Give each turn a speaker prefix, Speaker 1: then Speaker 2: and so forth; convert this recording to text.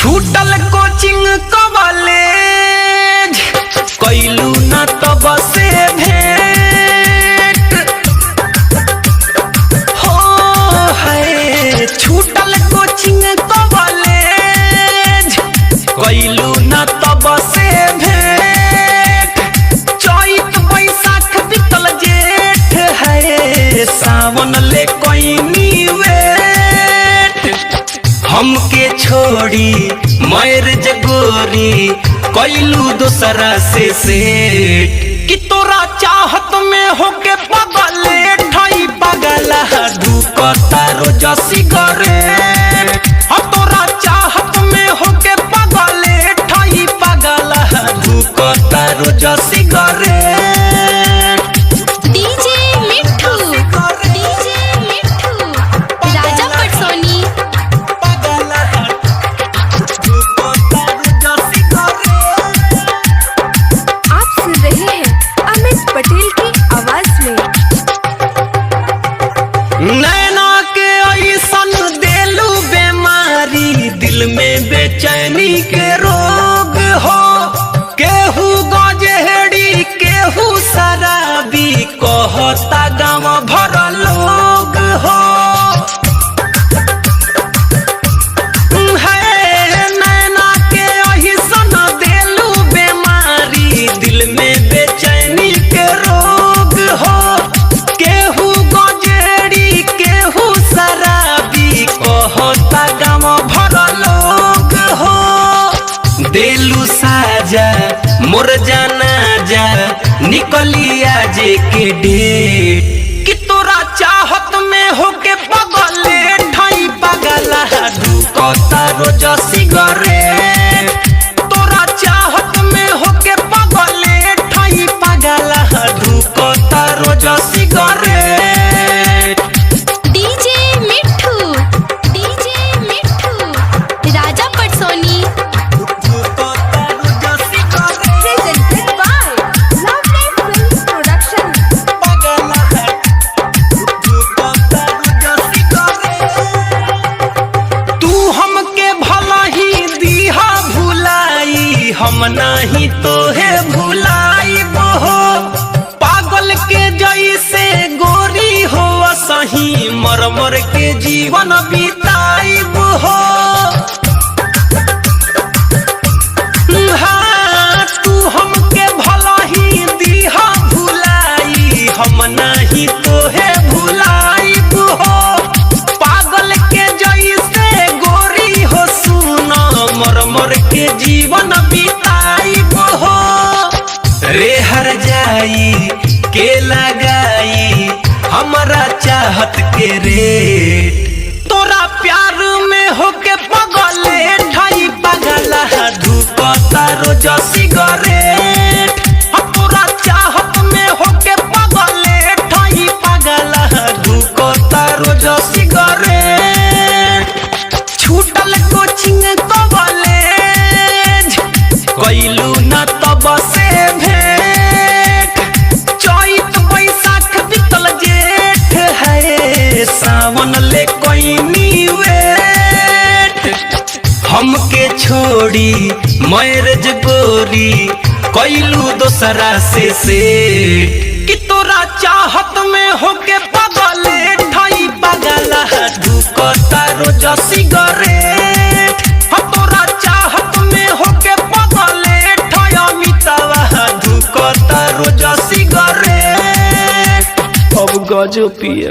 Speaker 1: छूटल coaching college कैलू न तो बसे भेंट हो है। छूटल कोचिंग कॉलेज कैलू न तो बसे भेंट। चैत बैसाख बीतल जेठ है, सावन ले कोई वेट। हमके छोड़ी मैरिज गोरी कैलू दूसरा से सेट। कि तोरा चाहत में होके पगले ठाई पगला धुकता रोज सिगरेट। हम तोरा चाहत में होके पगले ठाई पगला धुकता रोज सिगरेट। नैना के ऐसन देलू बेमारी, दिल में बेचैनी के रोग हो। केहू गजेड़ी केहू शराबी, कहता गाँव भर लोग हो। नैना के ऐसन देलू बेमारी, दिल में बेचैनी के रोग हो। केहू गजेड़ी केहू शराबी, कहता गाँव भर लोग हो। देलू साजा मोर जाना जा निकलिया जे के डेट। कि तोरा चाहत में होके पगले ठाई पगला धुकता रोज सिगरेट। तोरा चाहत में होके पगले ठाई पगला धुकता रोज सिगरेट। हम नहीं तो है भुलाइब हो, पागल के जैसे गोरी हो सही मर मर के जीवन बिताइब हो। हाँ तू हमके भला ही दीहा भुलाई, हम नहीं तो है भुलाइब हो। पागल के जैसे गोरी हो सुना मर मर के जीवन बिताइब हो। रे हर जाई के लगाई हमारा चाहत के रेट। तोरा प्यार में होके पगले ठाई पगला धुकता रोज सिगरेट। हम तोरा चाहत में होके पगले ठाई पगला धुकता रोज सिगरेट। छूटल कोचिंग कॉलेज कैलू न तो बसे भेंट। चैत बैसाख बीतल जेठ है, सावन ले कोई वेट। हमके छोड़ी मैरिज गोरी कैलू दूसरा से सेट। कि तोरा चाहत में होके पगले ठाई पगला धुकता रोज सिगरेट। हम तोरा चाहत में होके पगले ठाया मितावा धुकता रोज सिगरेट। अब गजो पिए।